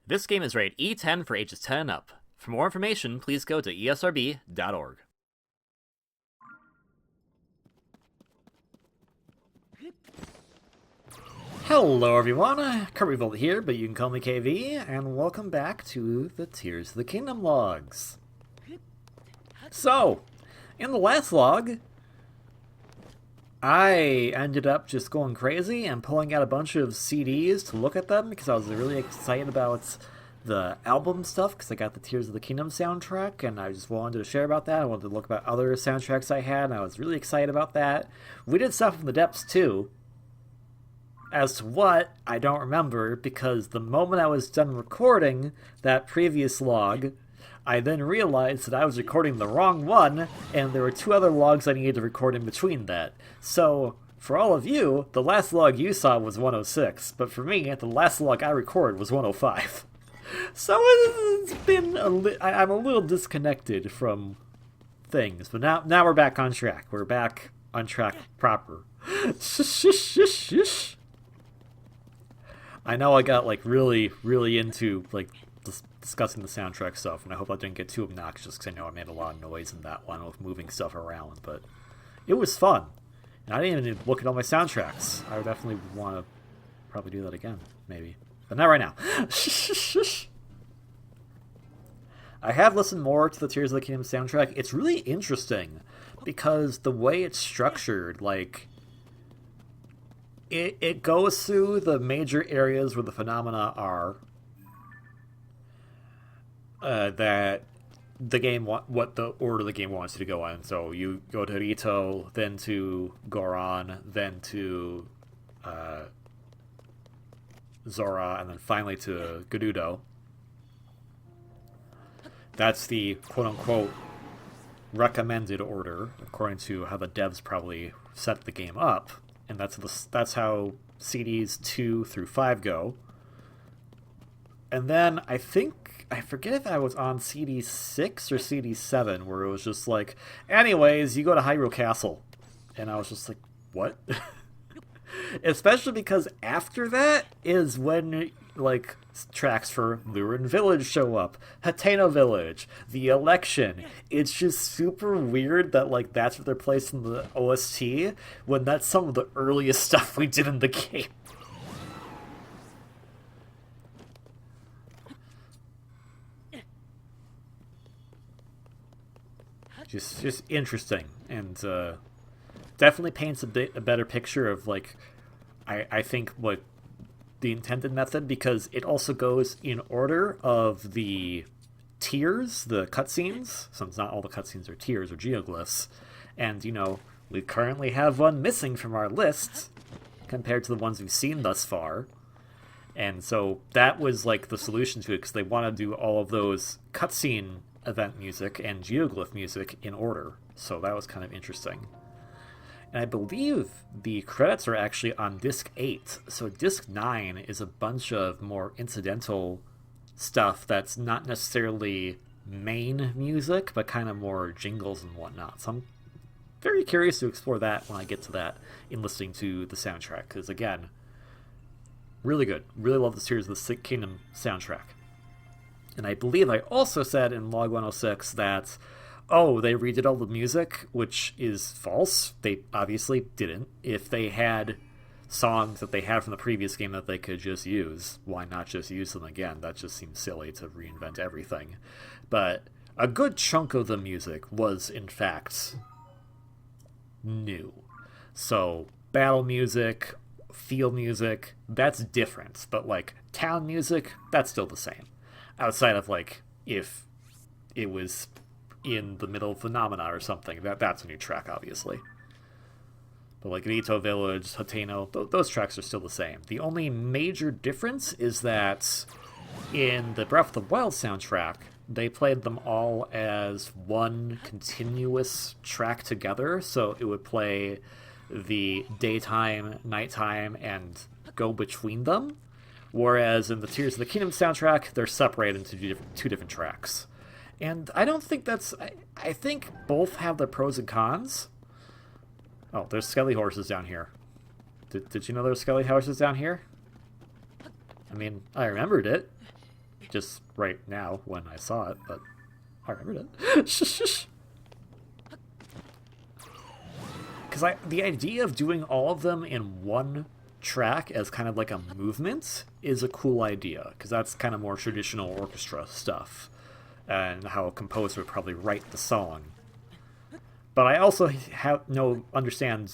This game is rated E10 for ages 10 and up. For more information, please go to esrb.org. Hello everyone, Kirbyvolt here, but you can call me KV, and welcome back to the Tears of the Kingdom logs. So, in the last log, I ended up just going crazy and pulling out a bunch of CDs to look at them because I was really excited about the album stuff because I got the Tears of the Kingdom soundtrack and I just wanted to share about that. I wanted to look about other soundtracks I had and I was really excited about that. We did stuff from the depths too. As to what, I don't remember because the moment I was done recording that previous log, I then realized that I was recording the wrong one, and there were two other logs I needed to record in between that. So, for all of you, the last log you saw was 106, but for me, the last log I recorded was 105. So it's been I'm a little disconnected from things, but now we're back on track. We're back on track proper. I know I got like really into like discussing the soundtrack stuff, and I hope I didn't get too obnoxious because I know I made a lot of noise in that one with moving stuff around, but it was fun. And I didn't even look at all my soundtracks. I would definitely want to probably do that again, maybe. But not right now. I have listened more to the Tears of the Kingdom soundtrack. It's really interesting because the way it's structured, like, it goes through the major areas where the phenomena are, that the game what the order the game wants you to go in. So you go to Rito, then to Goron, then to Zora, and then finally to Gerudo. That's the quote-unquote recommended order, according to how the devs probably set the game up. And that's how CDs 2 through 5 go. And then I forget if I was on CD 6 or CD 7, where it was just like, anyways, you go to Hyrule Castle. And I was just like, what? Especially because after that is when, like, tracks for Lurin Village show up, Hateno Village, the election. It's just super weird that, like, that's what they're placed in the OST, when that's some of the earliest stuff we did in the game. Just interesting, and definitely paints a better picture of, like, I think what the intended method, because it also goes in order of the tiers, the cutscenes. Since not all the cutscenes are tiers or geoglyphs, and we currently have one missing from our list compared to the ones we've seen thus far. And so that was like the solution to it, because they want to do all of those cutscene event music and geoglyph music in order. So that was kind of interesting. And I believe the credits are actually on disc 8. So disc 9 is a bunch of more incidental stuff that's not necessarily main music, but kind of more jingles and whatnot. So I'm very curious to explore that when I get to that in listening to the soundtrack, because again, really good. Really love the Tears of the Kingdom soundtrack. And I believe I also said in log 106 that, oh, they redid all the music, which is false. They obviously didn't. If they had songs that they had from the previous game that they could just use, why not just use them again? That just seems silly to reinvent everything. But a good chunk of the music was, in fact, new. So, battle music, field music, that's different. But, like, town music, that's still the same. Outside of, like, if it was in the middle of Phenomena or something, that's a new track, obviously. But, like, Rito Village, Hateno, those tracks are still the same. The only major difference is that in the Breath of the Wild soundtrack, they played them all as one continuous track together, so it would play the daytime, nighttime, and go between them. Whereas in the Tears of the Kingdom soundtrack, they're separated into two different tracks. And I don't think that's... I think both have their pros and cons. Oh, there's Skelly horses down here. Did you know there were Skelly horses down here? I mean, I remembered it. just right now when I saw it, but I remembered it. Because the idea of doing all of them in one track as kind of like a movement is a cool idea, because that's kind of more traditional orchestra stuff and how a composer would probably write the song. But I also have no understand.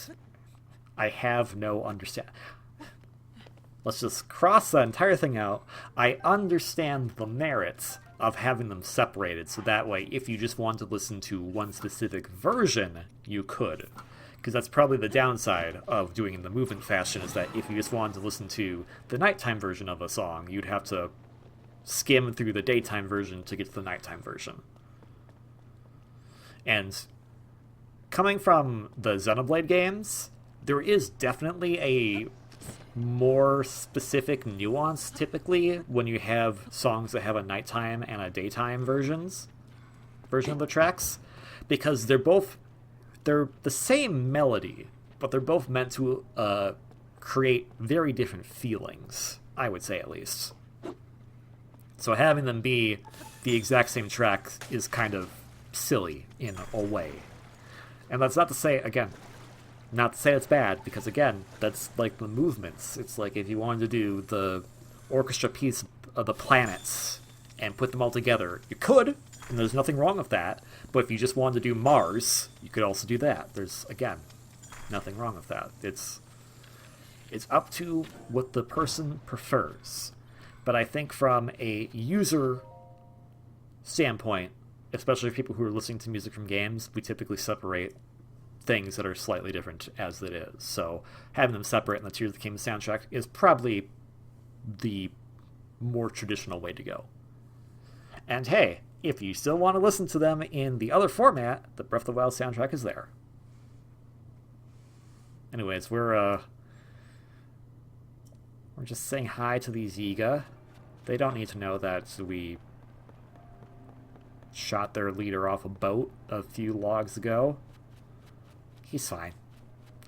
Let's just cross that entire thing out. I understand the merits of having them separated, so that way, if you just want to listen to one specific version, you could. Because that's probably the downside of doing it in the movement fashion, is that if you just wanted to listen to the nighttime version of a song, you'd have to skim through the daytime version to get to the nighttime version. And coming from the Xenoblade games, there is definitely a more specific nuance typically when you have songs that have a nighttime and a daytime version of the tracks, because they're the same melody, but they're both meant to create very different feelings, I would say, at least. So having them be the exact same track is kind of silly in a way. And that's not to say, again, not to say it's bad, because again, that's like the movements. It's like if you wanted to do the orchestra piece of the planets and put them all together, you could, and there's nothing wrong with that. But if you just wanted to do Mars, you could also do that. There's, again, nothing wrong with that. It's up to what the person prefers. But I think from a user standpoint, especially for people who are listening to music from games, we typically separate things that are slightly different as it is. So having them separate in the Tears of the Kingdom soundtrack is probably the more traditional way to go. And hey, if you still want to listen to them in the other format, the Breath of the Wild soundtrack is there. Anyways, we're just saying hi to these Yiga. They don't need to know that we shot their leader off a boat a few logs ago. He's fine.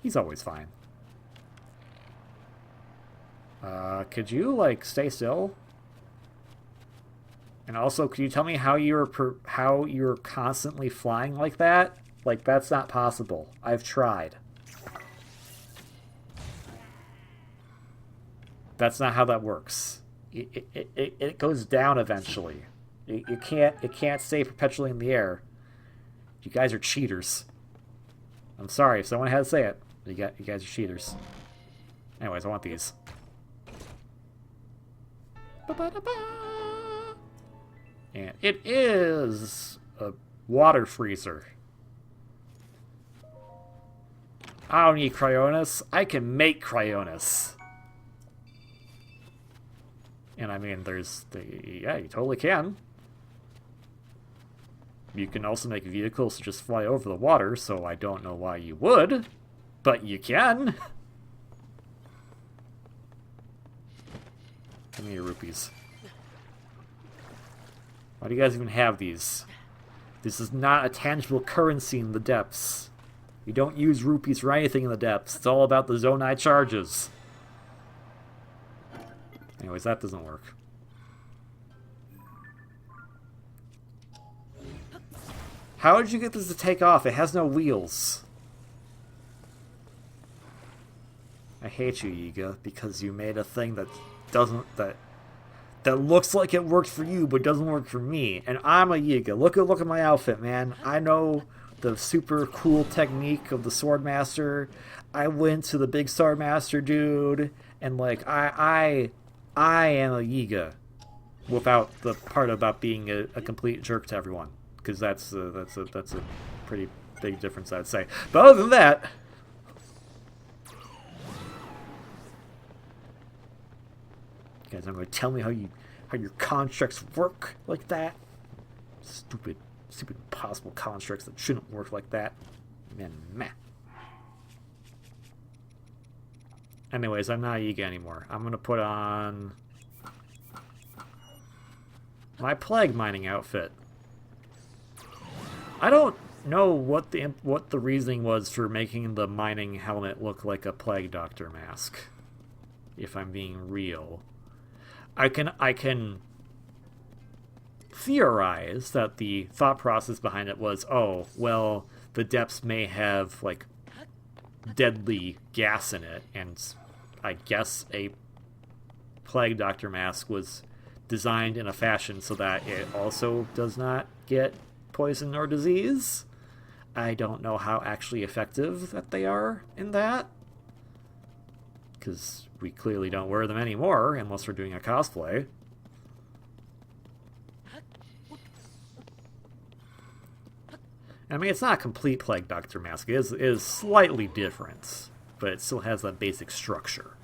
He's always fine. Could you, like, stay still? And also, could you tell me how you're constantly flying like that? Like, that's not possible. I've tried. That's not how that works. It goes down eventually. It can't stay perpetually in the air. You guys are cheaters. I'm sorry if someone had to say it. You guys are cheaters. Anyways, I want these. And it is a water freezer. I don't need Cryonis. I can make Cryonis. And I mean, yeah, you totally can. You can also make vehicles to just fly over the water, so I don't know why you would, but you can. Give me your rupees. Why do you guys even have these? This is not a tangible currency in the depths. You don't use rupees for anything in the depths. It's all about the Zonai charges. Anyways, that doesn't work. How did you get this to take off? It has no wheels. I hate you, Yiga, because you made a thing that looks like it worked for you, but doesn't work for me. And I'm a Yiga. Look at my outfit, man. I know the super cool technique of the Swordmaster. I went to the big Swordmaster dude, and like I am a Yiga, without the part about being a complete jerk to everyone, because that's a pretty big difference, I'd say. But other than that, you guys aren't going to tell me how your constructs work like that. Stupid impossible constructs that shouldn't work like that. Man, meh. Anyways, I'm not Yiga anymore. I'm gonna put on my plague mining outfit. I don't know what the reasoning was for making the mining helmet look like a plague doctor mask. If I'm being real, I can theorize that the thought process behind it was, oh, well, the depths may have, like, deadly gas in it, and I guess a Plague Doctor mask was designed in a fashion so that it also does not get poison or disease. I don't know how actually effective that they are in that, because we clearly don't wear them anymore unless we're doing a cosplay. I mean, it's not a complete Plague Doctor mask. It is slightly different, but it still has that basic structure.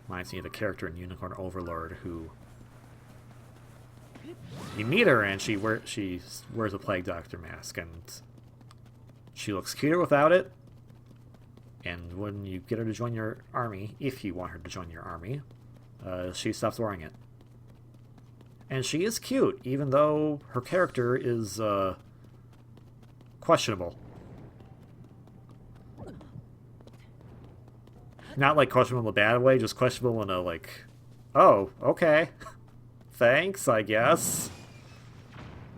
Reminds me of the character in Unicorn Overlord who... You meet her and she wears a Plague Doctor mask, and she looks cuter without it. And when you get her to join your army, if you want her to join your army, she stops wearing it. And she is cute, even though her character is questionable. Not like questionable in a bad way, just questionable in a like, oh, okay. Thanks, I guess.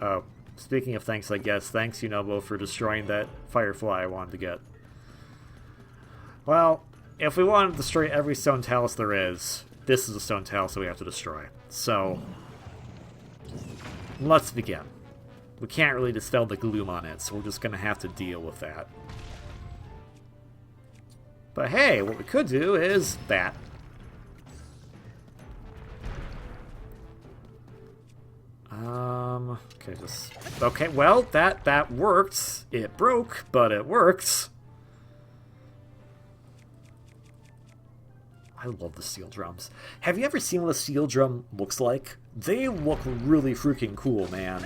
Oh, speaking of thanks, I guess, thanks, Yunobo, for destroying that firefly I wanted to get. Well, if we want to destroy every stone talus there is, this is a stone talus that we have to destroy. So, let's begin. We can't really dispel the gloom on it, so we're just going to have to deal with that. But hey, what we could do is that. Okay, just... Okay, well, that worked. It broke, but it worked. I love the steel drums. Have you ever seen what a steel drum looks like? They look really freaking cool, man.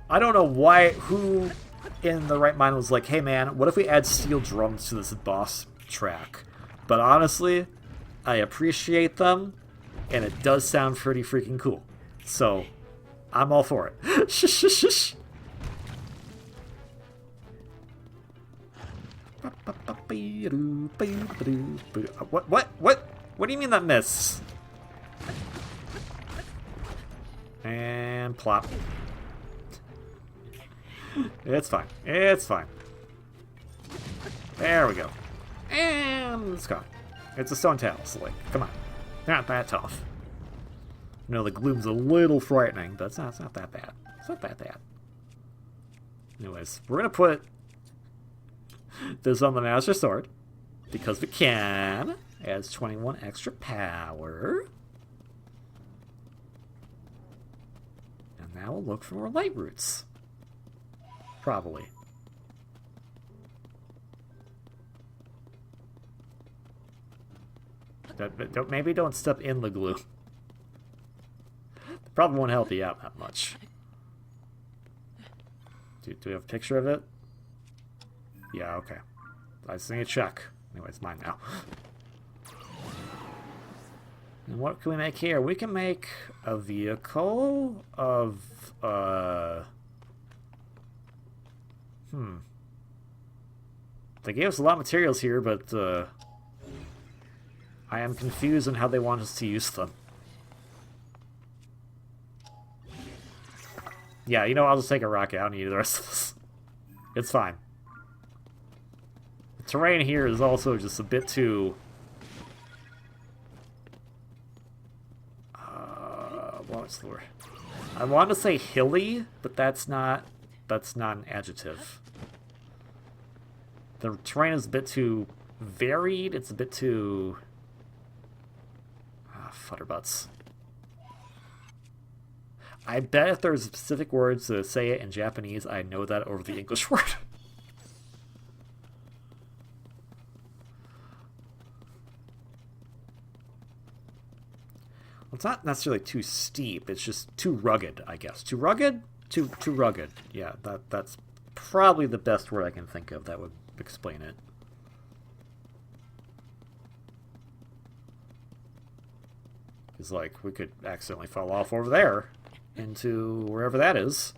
I don't know who in the right mind was like, hey man, what if we add steel drums to this boss track? But honestly, I appreciate them, and it does sound pretty freaking cool. So, I'm all for it. Shh, shh, shh. What do you mean that miss? And plop. It's fine. It's fine. There we go. And it's gone. It's a stone tail, so like, come on. Not that tough. You know, the gloom's a little frightening, but it's not that bad. It's not that bad. Anyways, we're gonna put this on the Master Sword, because we can. Adds 21 extra power. And now we'll look for more Lightroots. Probably. Maybe don't step in the glue. Probably won't help you out that much. Do we have a picture of it? Yeah, okay. I just need to check. Anyway, it's mine now. And what can we make here? We can make a vehicle of, They gave us a lot of materials here, but, I am confused on how they want us to use them. Yeah, you know, I'll just take a rocket. I don't need the rest of this. It's fine. The terrain here is also just a bit too... what's the word? I want to say hilly, but that's not an adjective. The terrain is a bit too varied. It's a bit too... futterbutts. I bet if there's specific words to say it in Japanese, I know that over the English word. It's not necessarily too steep, it's just too rugged, I guess. Too rugged? Too rugged. Yeah, that's probably the best word I can think of that would explain it. Because, like, we could accidentally fall off over there into wherever that is.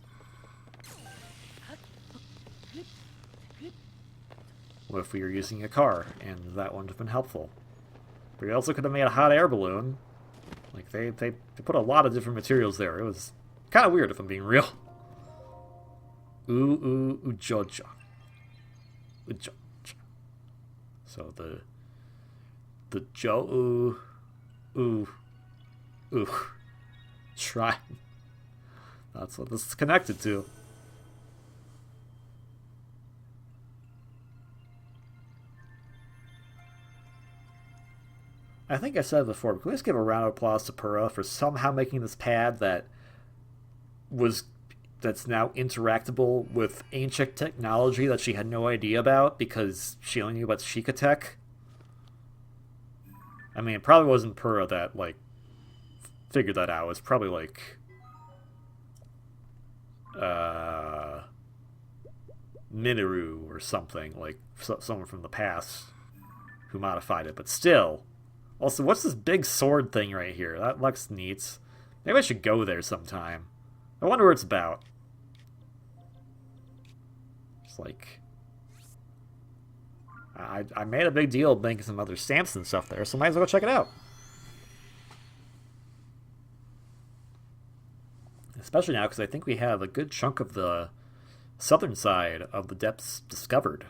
What if we were using a car and that wouldn't have been helpful? We also could have made a hot air balloon. Like, they put a lot of different materials there. It was kind of weird, if I'm being real. Ujoja. Ujoja. So the Jo Shrine. That's what this is connected to. I think I said it before, but can we just give a round of applause to Pura for somehow making this pad that's now interactable with ancient technology that she had no idea about because she only knew about Sheikah tech? I mean, it probably wasn't Pura that, like, figured that out. It was probably, like, Minoru or something, like, someone from the past who modified it, but still. Also, what's this big sword thing right here? That looks neat. Maybe I should go there sometime. I wonder what it's about. It's like... I made a big deal of making some other stamps and stuff there, so might as well go check it out. Especially now, because I think we have a good chunk of the southern side of the depths discovered.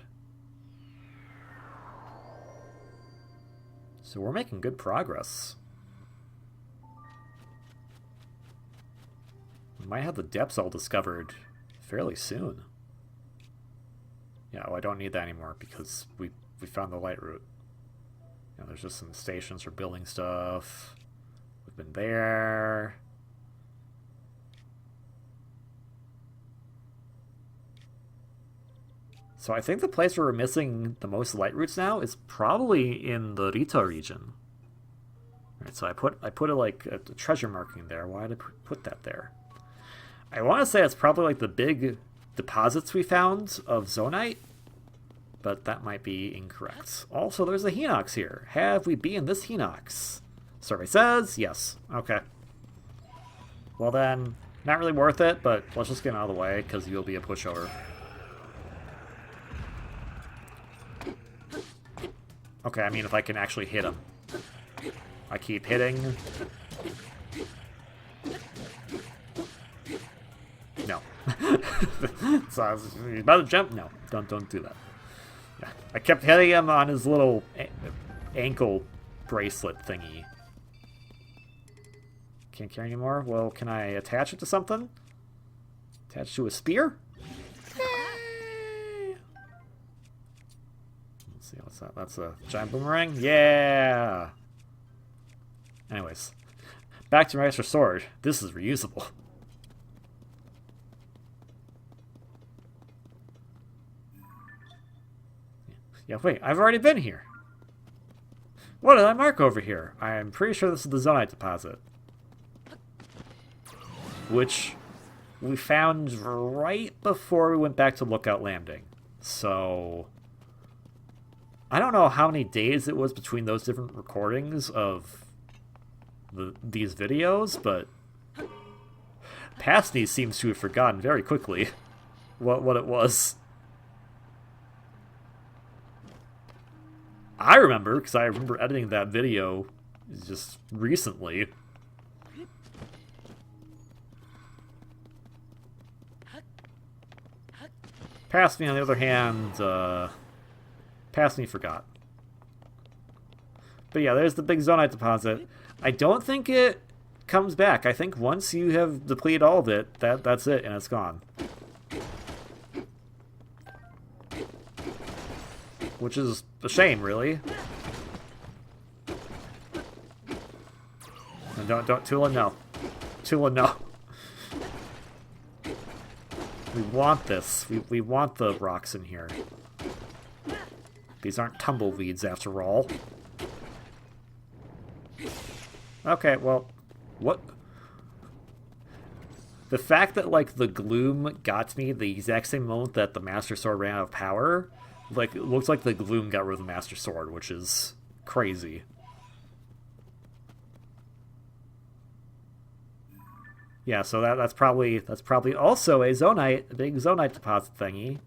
So we're making good progress. We might have the depths all discovered fairly soon. Yeah, oh, I don't need that anymore because we found the Lightroot. Yeah, there's just some stations for building stuff. We've been there. So I think the place where we're missing the most Lightroots now is probably in the Rita region. Alright, so I put a, like, a treasure marking there. Why did I put that there? I want to say it's probably like the big deposits we found of Zonite, but that might be incorrect. Also, there's a Hinox here. Have we been this Hinox? Survey says yes. Okay. Well then, not really worth it, but let's just get out of the way because you'll be a pushover. Okay, I mean, if I can actually hit him. I keep hitting. No. So he's about to jump? No, don't do that. Yeah. I kept hitting him on his little ankle bracelet thingy. Can't carry anymore? Well, can I attach it to something? Attach to a spear? Let's see, what's that? That's a giant boomerang? Yeah! Anyways, back to my extra sword. This is reusable. Yeah, wait, I've already been here. What did I mark over here? I'm pretty sure this is the Zonite deposit. Which we found right before we went back to Lookout Landing. So I don't know how many days it was between those different recordings of these videos, but Pastney seems to have forgotten very quickly what it was. I remember, because I remember editing that video just recently. Pastney, on the other hand, Pastney forgot. But yeah, there's the big Zonite deposit. I don't think it comes back. I think once you have depleted all of it, that's it, and it's gone. Which is a shame, really. And don't, Tula, no. Tula, no. We want this. We want the rocks in here. These aren't tumbleweeds, after all. Okay, well, what? The fact that, like, the gloom got me the exact same moment that the Master Sword ran out of power, like, it looks like the gloom got rid of the Master Sword, which is crazy. Yeah, so that's probably also a big Zonite deposit thingy.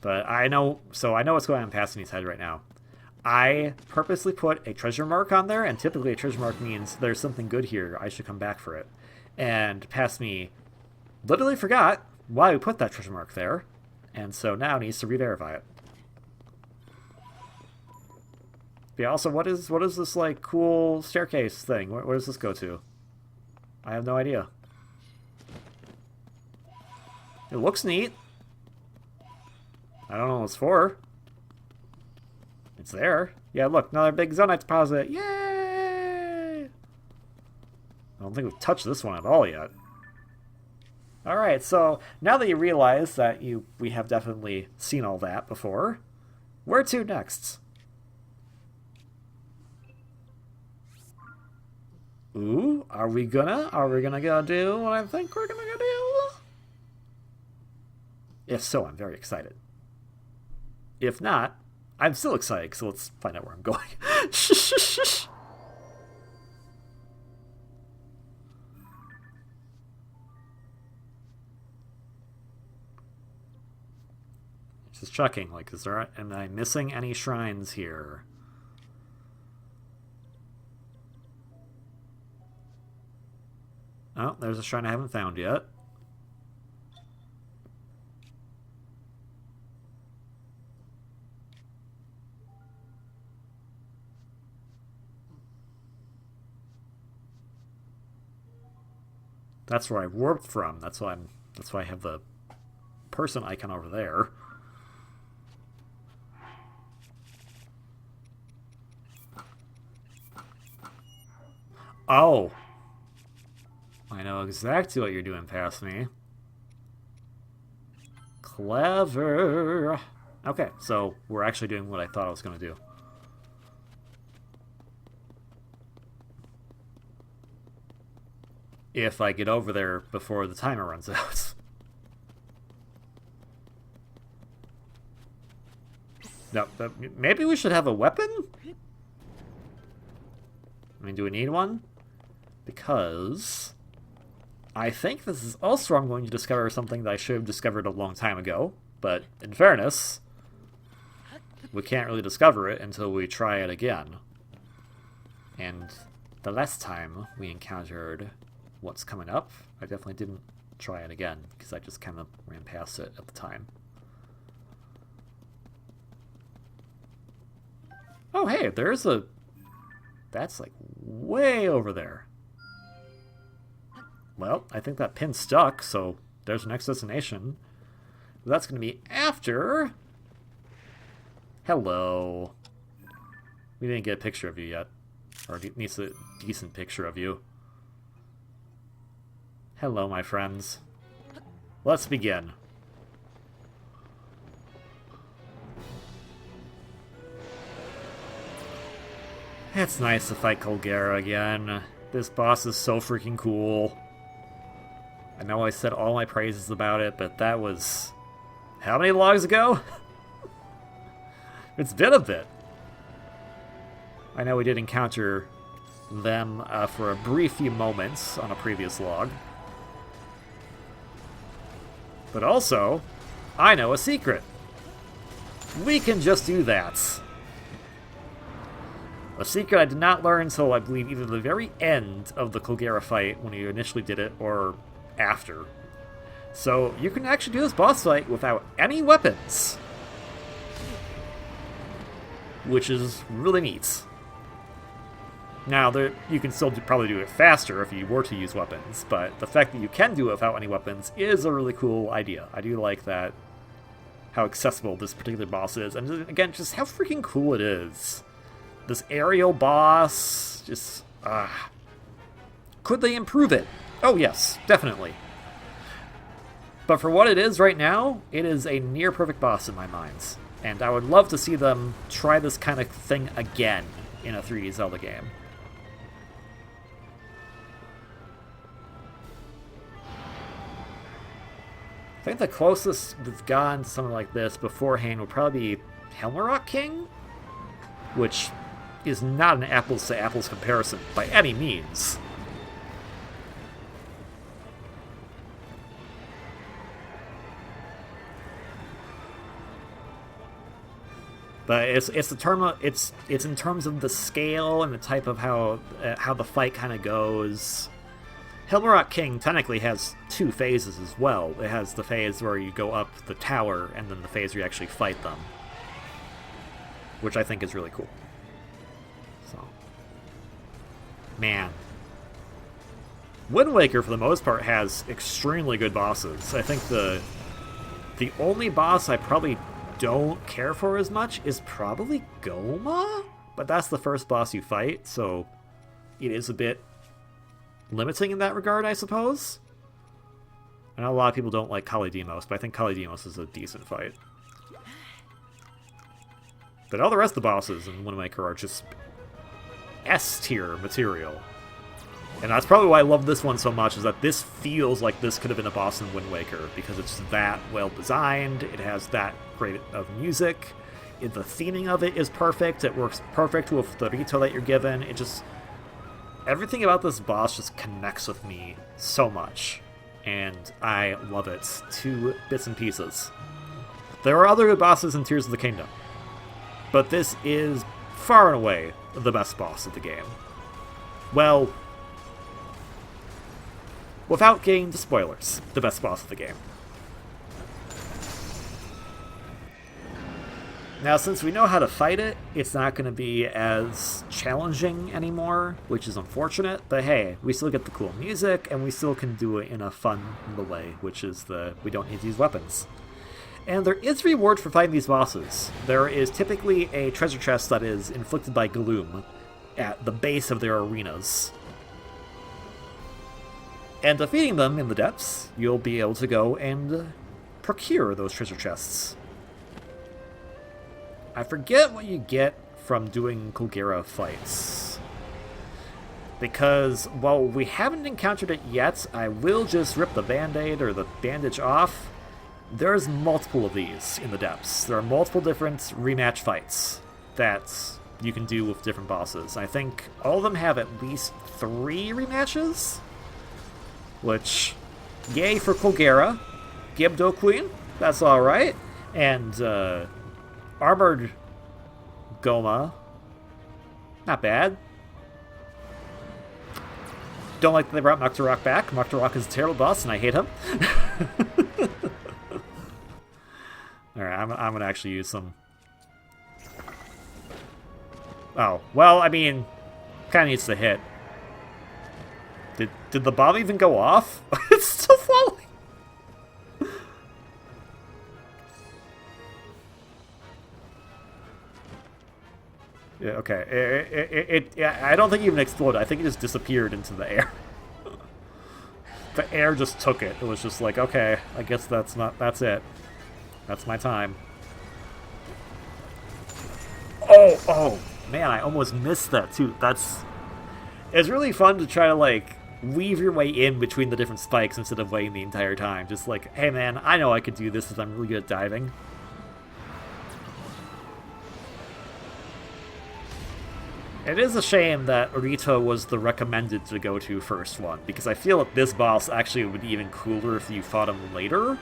But I know what's going on in Pastney's head right now. I purposely put a treasure mark on there, and typically a treasure mark means there's something good here, I should come back for it. And past me literally forgot why we put that treasure mark there, and so now needs to re-verify it. But yeah, also, what is this, like, cool staircase thing? Where does this go to? I have no idea. It looks neat. I don't know what it's for. It's there. Yeah, look, another big Zonite deposit. Yay! I don't think we've touched this one at all yet. Alright, so now that you realize that we have definitely seen all that before, where to next? Ooh, are we gonna go do what I think we're gonna go do? If so, I'm very excited. If not, I'm still excited, so let's find out where I'm going. Just checking, like, am I missing any shrines here? Oh, there's a shrine I haven't found yet. That's where I warped from. That's why I have the person icon over there. Oh. I know exactly what you're doing past me. Clever. Okay, so we're actually doing what I thought I was going to do. If I get over there before the timer runs out. No, maybe we should have a weapon? I mean, do we need one? Because I think this is also I'm going to discover something that I should have discovered a long time ago. But in fairness, we can't really discover it until we try it again. And the last time we encountered what's coming up, I definitely didn't try it again because I just kind of ran past it at the time. Oh, hey, there's a... That's like way over there. Well, I think that pin's stuck, so there's the next destination. That's going to be after... Hello. We didn't get a picture of you yet. Or at least a decent picture of you. Hello, my friends. Let's begin. It's nice to fight Colgera again. This boss is so freaking cool. I know I said all my praises about it, but that was... How many logs ago? It's been a bit. I know we did encounter them for a brief few moments on a previous log. But also, I know a secret. We can just do that. A secret I did not learn until I believe either the very end of the Colgera fight when you initially did it, or after. So you can actually do this boss fight without any weapons. Which is really neat. Now, you can still probably do it faster if you were to use weapons, but the fact that you can do it without any weapons is a really cool idea. I do like that, how accessible this particular boss is, and again, just how freaking cool it is. This aerial boss, just, could they improve it? Oh yes, definitely. But for what it is right now, it is a near-perfect boss in my mind. And I would love to see them try this kind of thing again in a 3D Zelda game. I think the closest we've gone to something like this beforehand would probably be Helmarock King, which is not an apples-to-apples comparison by any means. But it's the term of, it's in terms of the scale and the type of how the fight kind of goes. Hilmarok King technically has two phases as well. It has the phase where you go up the tower, and then the phase where you actually fight them, which I think is really cool. So, man, Wind Waker for the most part has extremely good bosses. I think the only boss I probably don't care for as much is probably Goma, but that's the first boss you fight, so it is a bit limiting in that regard, I suppose. I know a lot of people don't like Kalidimos, but I think Kalidimos is a decent fight. But all the rest of the bosses in Wind Waker are just S-tier material. And that's probably why I love this one so much, is that this feels like this could have been a boss in Wind Waker, because it's that well designed, it has that great of music, the theming of it is perfect, it works perfect with the Rito that you're given, it just... everything about this boss just connects with me so much, and I love it to bits and pieces. There are other good bosses in Tears of the Kingdom, but this is far and away the best boss of the game. Well, without getting to spoilers, the best boss of the game. Now, since we know how to fight it, it's not going to be as challenging anymore, which is unfortunate, but hey, we still get the cool music, and we still can do it in a fun way, which is we don't need to use weapons. And there is reward for fighting these bosses. There is typically a treasure chest that is inflicted by gloom at the base of their arenas. And defeating them in the depths, you'll be able to go and procure those treasure chests. I forget what you get from doing Colgera fights, because while we haven't encountered it yet, I will just rip the band-aid or the bandage off. There's multiple of these in the depths. There are multiple different rematch fights that you can do with different bosses. I think all of them have at least 3 rematches, which, yay for Colgera. Gibdo Queen, that's alright. And Armored Goma, not bad. Don't like that they brought Muktarok back. Muktarok is a terrible boss, and I hate him. Alright, I'm going to actually use some... Oh, well, I mean, kind of needs to hit. Did the bomb even go off? It's still falling. Yeah, okay. I don't think it even exploded. I think it just disappeared into the air. The air just took it. It was just like, okay, I guess that's it. That's my time. Oh, man, I almost missed that too. It's really fun to try to, like, weave your way in between the different spikes instead of waiting the entire time. Just like, hey man, I know I could do this if I'm really good at diving. It is a shame that Rito was the recommended to go to first one, because I feel that this boss actually would be even cooler if you fought him later.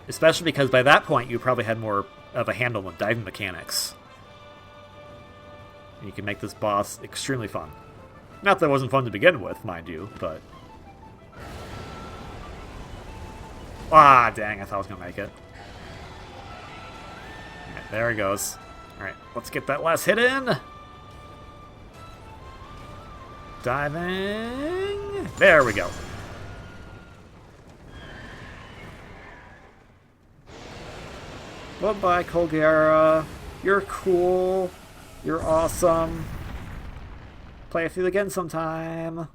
Especially because by that point you probably had more of a handle on diving mechanics. You can make this boss extremely fun. Not that it wasn't fun to begin with, mind you, but... Ah, dang, I thought I was going to make it. Alright, there he goes. Alright, let's get that last hit in. Diving. There we go. Bye-bye, Colgera. You're cool. You're awesome. Play with you again sometime.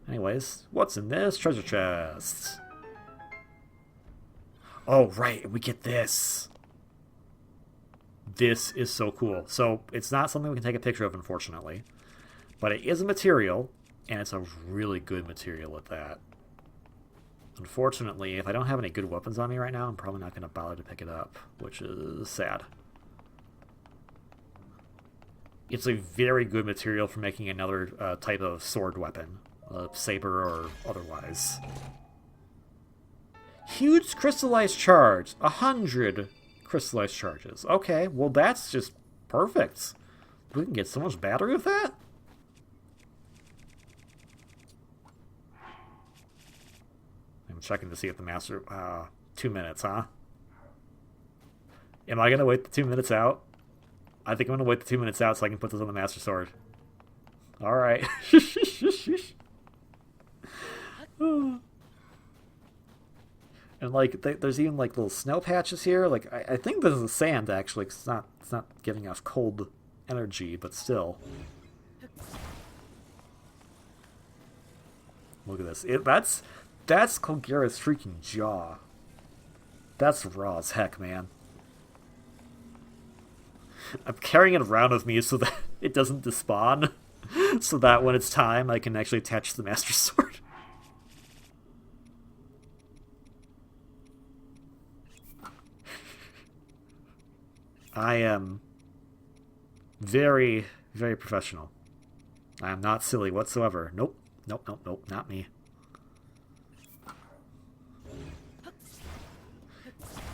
Anyways, what's in this treasure chest? Oh, right, we get this. This is so cool. So, it's not something we can take a picture of, unfortunately. But it is a material, and it's a really good material at that. Unfortunately, if I don't have any good weapons on me right now, I'm probably not going to bother to pick it up, which is sad. It's a very good material for making another type of sword weapon, saber or otherwise. Huge crystallized charge. 100 crystallized charges. Okay, well that's just perfect. We can get so much battery with that. I'm checking to see if the master... 2 minutes, huh? Am I going to wait the 2 minutes out? I think I'm going to wait the 2 minutes out so I can put this on the master sword. Alright. And like, there's even like little snow patches here. Like, I think this is sand actually. 'Cause it's not giving off cold energy, but still. Look at this. That's Colgera's freaking jaw. That's raw as heck, man. I'm carrying it around with me so that it doesn't despawn. So that when it's time, I can actually attach the master sword. I am very, very professional. I am not silly whatsoever. Nope. Nope, nope, nope, not me.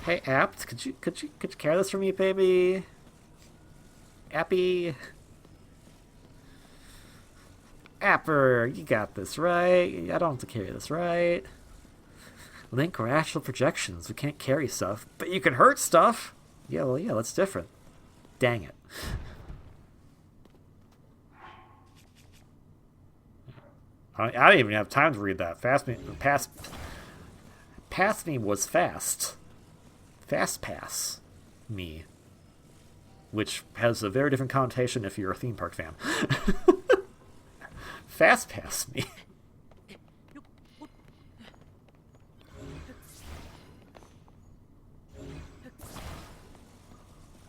Hey, Apt, could you carry this for me, baby? Appy. Apper, you got this, right? I don't have to carry this, right? Link or astral projections. We can't carry stuff, but you can hurt stuff. Yeah, well, yeah, that's different. Dang it. I didn't even have time to read that. Pass me was fast. Fast pass me. Which has a very different connotation if you're a theme park fan. Fast pass me.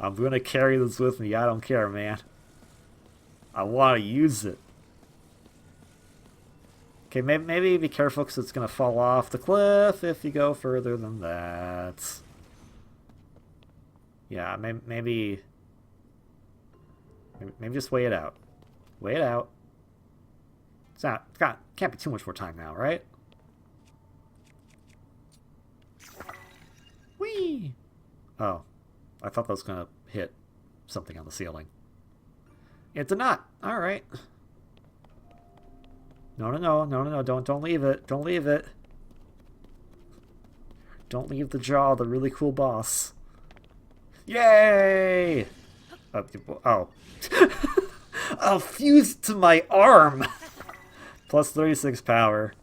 I'm gonna carry this with me. I don't care, man. I want to use it. Okay, maybe be careful because it's gonna fall off the cliff if you go further than that. Yeah, maybe just wait it out. Wait it out. Can't be too much more time now, right? Whee! Oh, I thought that was gonna hit something on the ceiling. It did not. All right. No! Don't leave it. Don't leave it. Don't leave the jaw, the really cool boss. Yay! Oh. I'll fuse to my arm. Plus 36 power.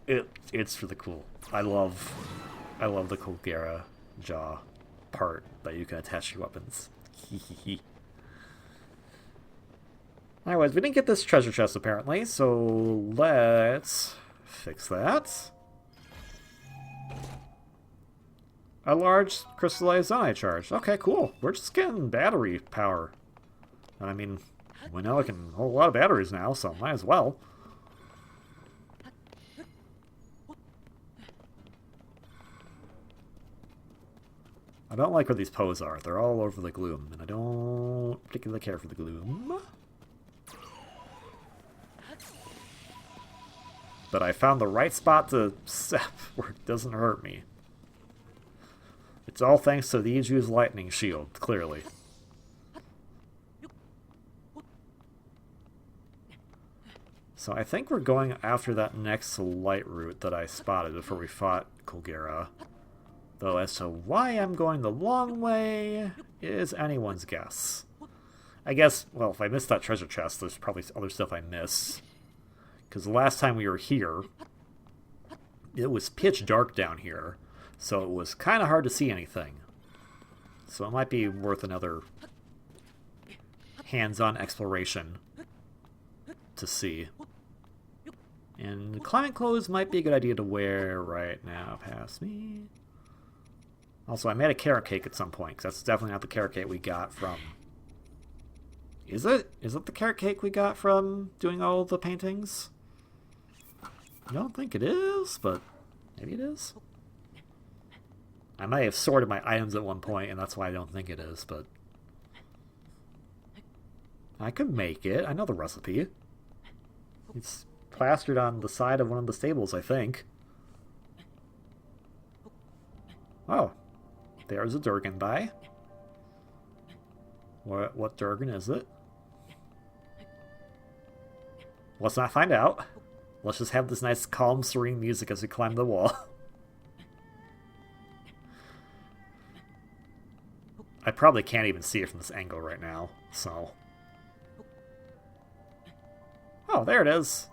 It's really cool. I love the Colgera jaw part that you can attach to your weapons. Anyways, we didn't get this treasure chest apparently, so let's fix that. A large crystallized zonite charge. Okay, cool. We're just getting battery power. I mean, we know I can hold a lot of batteries now, so might as well. I don't like where these Poes are. They're all over the gloom, and I don't particularly care for the gloom. But I found the right spot to step where it doesn't hurt me. It's all thanks to the Iju's lightning shield, clearly. So I think we're going after that next Lightroot that I spotted before we fought Colgera. Though as to why I'm going the long way is anyone's guess. I guess, well, if I missed that treasure chest, there's probably other stuff I missed. Because the last time we were here, it was pitch dark down here, so it was kind of hard to see anything. So it might be worth another hands-on exploration to see. And climbing clothes might be a good idea to wear right now. Pass me. Also, I made a carrot cake at some point, because that's definitely not the carrot cake we got from... Is it? Is it the carrot cake we got from doing all the paintings? I don't think it is, but maybe it is. I might have sorted my items at one point, and that's why I don't think it is, but... I could make it. I know the recipe. It's plastered on the side of one of the stables, I think. Oh, there's a Durgan by. What Durgan is it? Let's not find out. Let's just have this nice, calm, serene music as we climb the wall. I probably can't even see it from this angle right now, so... Oh, there it is.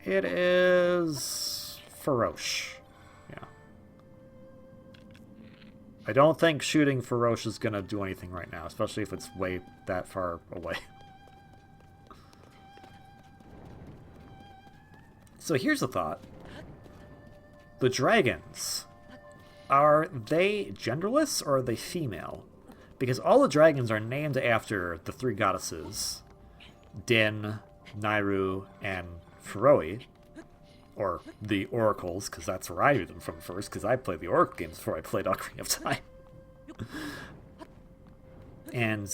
It is... Feroche. Yeah. I don't think shooting Feroche is going to do anything right now, especially if it's way that far away. So here's a thought. The dragons, are they genderless or are they female? Because all the dragons are named after the three goddesses, Din, Nairu, and Feroe, or the oracles, because that's where I knew them from first, because I played the oracle games before I played Ocarina of Time. And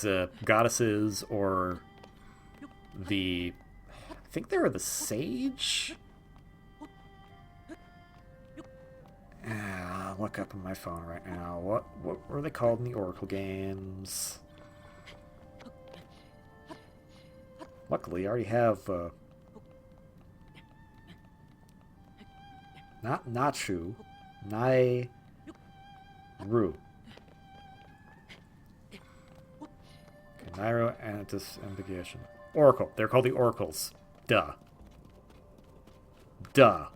goddesses, or the... I think they were the sage? Look up on my phone right now. What were they called in the oracle games? Luckily, I already have... not Nachu. Nairu. Okay, Nairu and disambiguation. Oracle. They're called the oracles. Duh. Duh.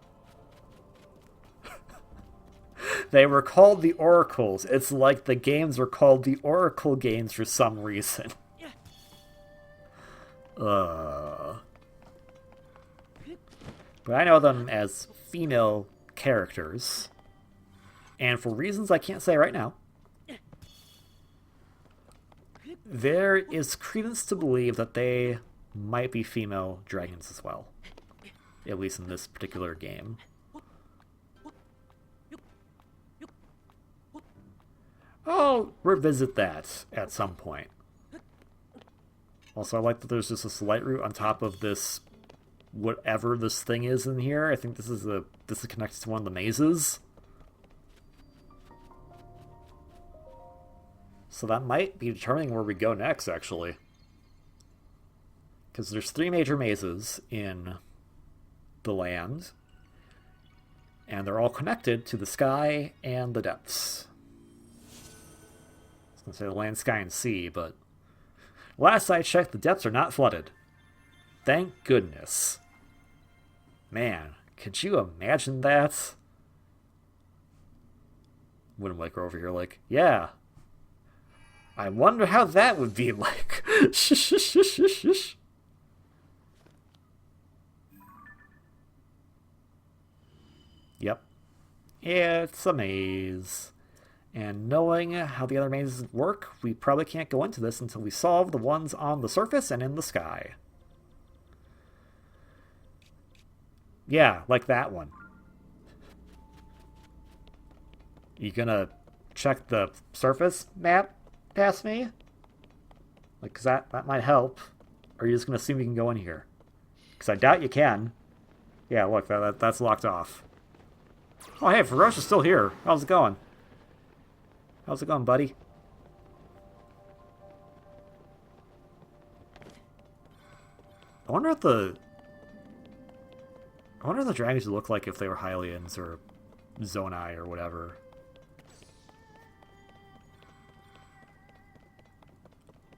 They were called the oracles. It's like the games were called the oracle games for some reason. But I know them as female characters. And for reasons I can't say right now, there is credence to believe that they might be female dragons as well. At least in this particular game. I'll revisit that at some point. Also, I like that there's just this Lightroot on top of this, whatever this thing is in here. I think this is connected to one of the mazes. So that might be determining where we go next, actually. Because there's 3 major mazes in the land. And they're all connected to the sky and the depths. I was going to say the land, sky, and sea, but... last I checked, the depths are not flooded. Thank goodness. Man, could you imagine that? Wind Waker over here like, yeah. I wonder how that would be like. Yep. It's a maze. And knowing how the other mazes work, we probably can't go into this until we solve the ones on the surface and in the sky. Yeah, like that one. You gonna check the surface map past me? Like, cause that might help. Or are you just gonna assume you can go in here? Because I doubt you can. Yeah, look, that's locked off. Oh, hey, Feroche is still here. How's it going? How's it going, buddy? I wonder what the dragons would look like if they were Hylians or Zonai or whatever.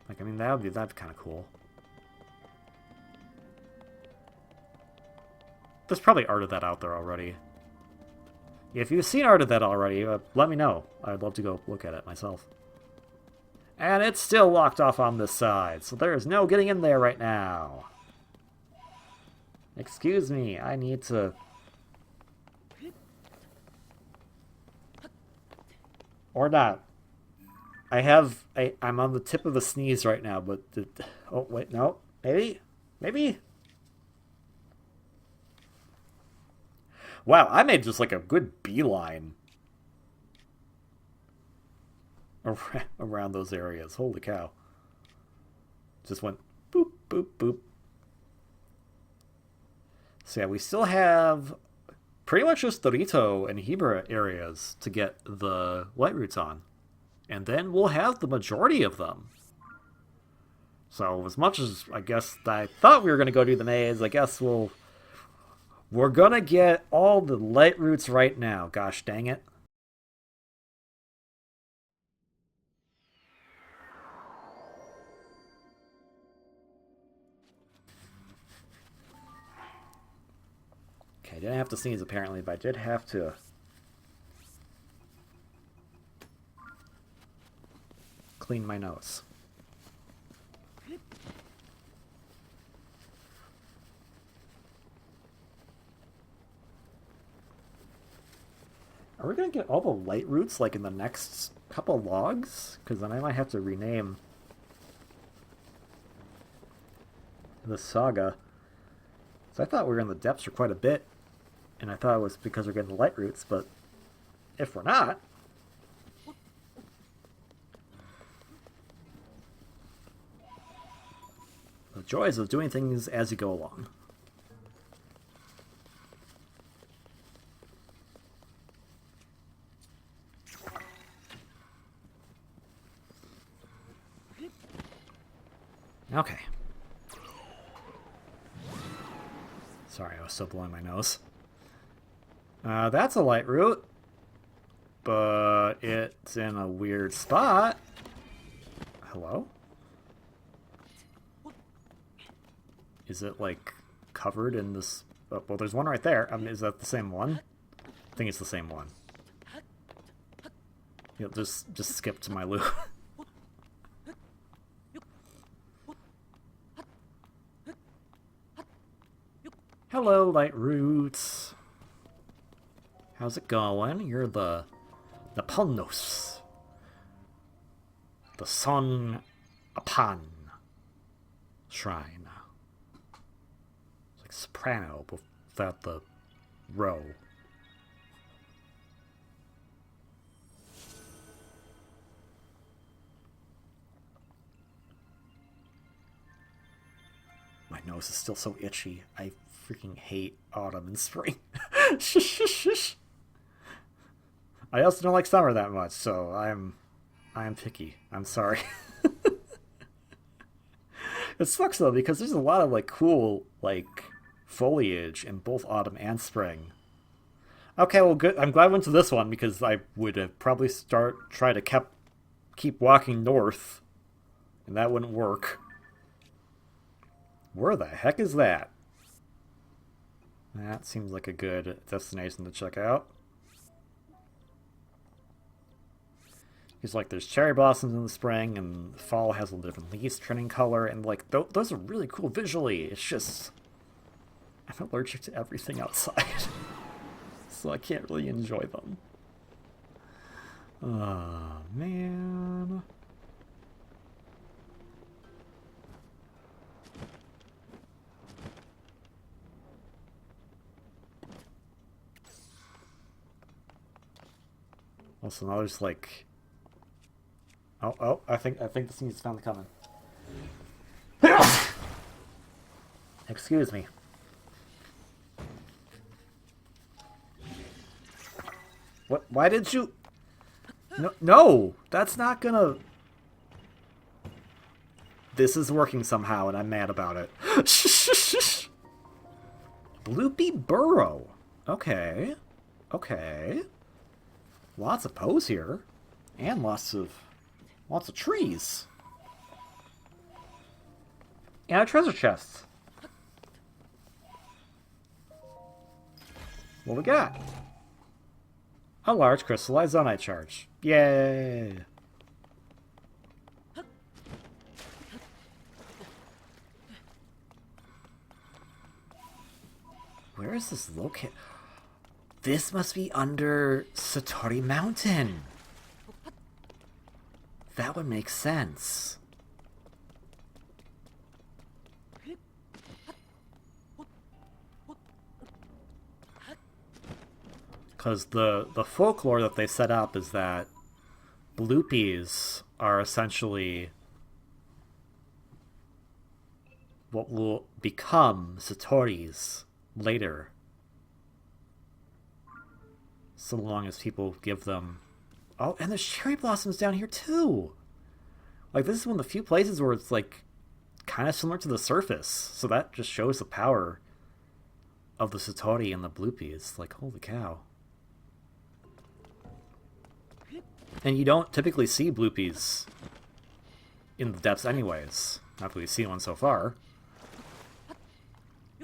Like, I mean, that'd be kind of cool. There's probably art of that out there already. If you've seen art of that already, let me know. I'd love to go look at it myself. And it's still locked off on this side, so there is no getting in there right now. Excuse me, I need to... Or not. I'm on the tip of a sneeze right now, but... oh, wait, no. Maybe? Maybe? Wow, I made just like a good beeline around those areas. Holy cow. Just went boop, boop, boop. So yeah, we still have pretty much just the Rito and Hebra areas to get the Lightroots on. And then we'll have the majority of them. So as much as I guess I thought we were going to go do the maze, I guess we're going to get all the Lightroots right now. Gosh dang it. Okay, I didn't have to sneeze apparently, but I did have to clean my nose. Are we going to get all the Lightroots like in the next couple logs? Because then I might have to rename the saga. So I thought we were in the depths for quite a bit, and I thought it was because we're getting the Lightroots, but if we're not, the joys of doing things as you go along. Okay. Sorry, I was still blowing my nose. That's a Lightroot, but it's in a weird spot. Hello? Is it, like, covered in this... Oh, well, there's one right there. I mean, is that the same one? I think it's the same one. You'll just skip to my loop. Hello, Lightroots. How's it going? You're the Palnos. The Son Apan Shrine. It's like soprano without the row. My nose is still so itchy. I freaking hate autumn and spring. I also don't like summer that much, so I am picky. I'm sorry. It sucks though because there's a lot of like cool like foliage in both autumn and spring. Okay, well good. I'm glad I went to this one because I would have probably try to keep walking north, and that wouldn't work. Where the heck is that? That seems like a good destination to check out. Because like there's cherry blossoms in the spring, and fall has a different leaves turning color, and like those are really cool visually. It's just I'm allergic to everything outside, so I can't really enjoy them. Oh man. Also, now there's like, oh, I think this thing's finally coming. Excuse me. What? Why did you? No, that's not gonna. This is working somehow, and I'm mad about it. Bloopy Burrow. Okay. Lots of pose here, and lots of trees, and a treasure chest. What we got? A large crystallized zonite charge. Yay! Where is this located? This must be under Satori Mountain. That would make sense. Because the folklore that they set up is that bloopies are essentially what will become Satoris later. So long as people give them... Oh, and there's cherry blossoms down here too! Like, this is one of the few places where it's, like, kind of similar to the surface. So that just shows the power of the Satori and the Bloopies. Like, holy cow. And you don't typically see Bloopies in the depths anyways. Not that we've seen one so far.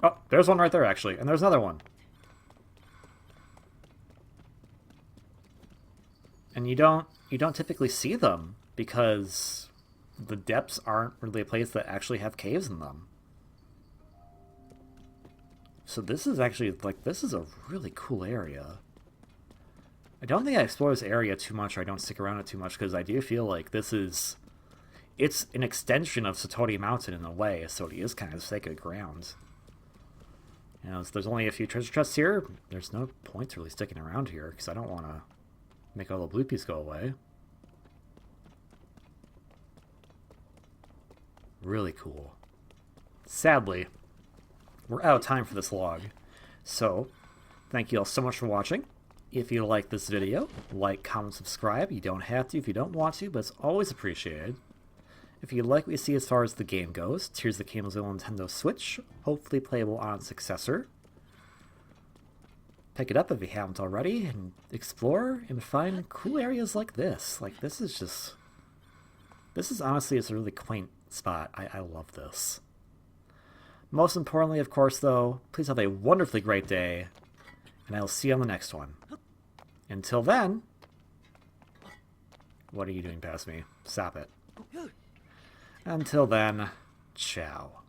Oh, there's one right there, actually. And there's another one. And you don't typically see them because the depths aren't really a place that actually have caves in them. So this is actually, like, this is a really cool area. I don't think I explore this area too much, or I don't stick around it too much, because I do feel like this is... It's an extension of Satori Mountain in a way, so it is kind of sacred ground. You know, there's only a few treasure chests here. There's no point really sticking around here, because I don't want to make all the Bloopies go away. Really cool. Sadly, we're out of time for this log. So, thank you all so much for watching. If you like this video, like, comment, subscribe. You don't have to if you don't want to, but it's always appreciated. If you like what you see as far as the game goes, Tears of the Kingdom's on Nintendo Switch, hopefully playable on its successor. Pick it up if you haven't already, and explore and find cool areas like this. Like, this is just... This is honestly, it's a really quaint spot. I love this. Most importantly, of course, though, please have a wonderfully great day, and I'll see you on the next one. Until then... What are you doing past me? Stop it. Until then, ciao.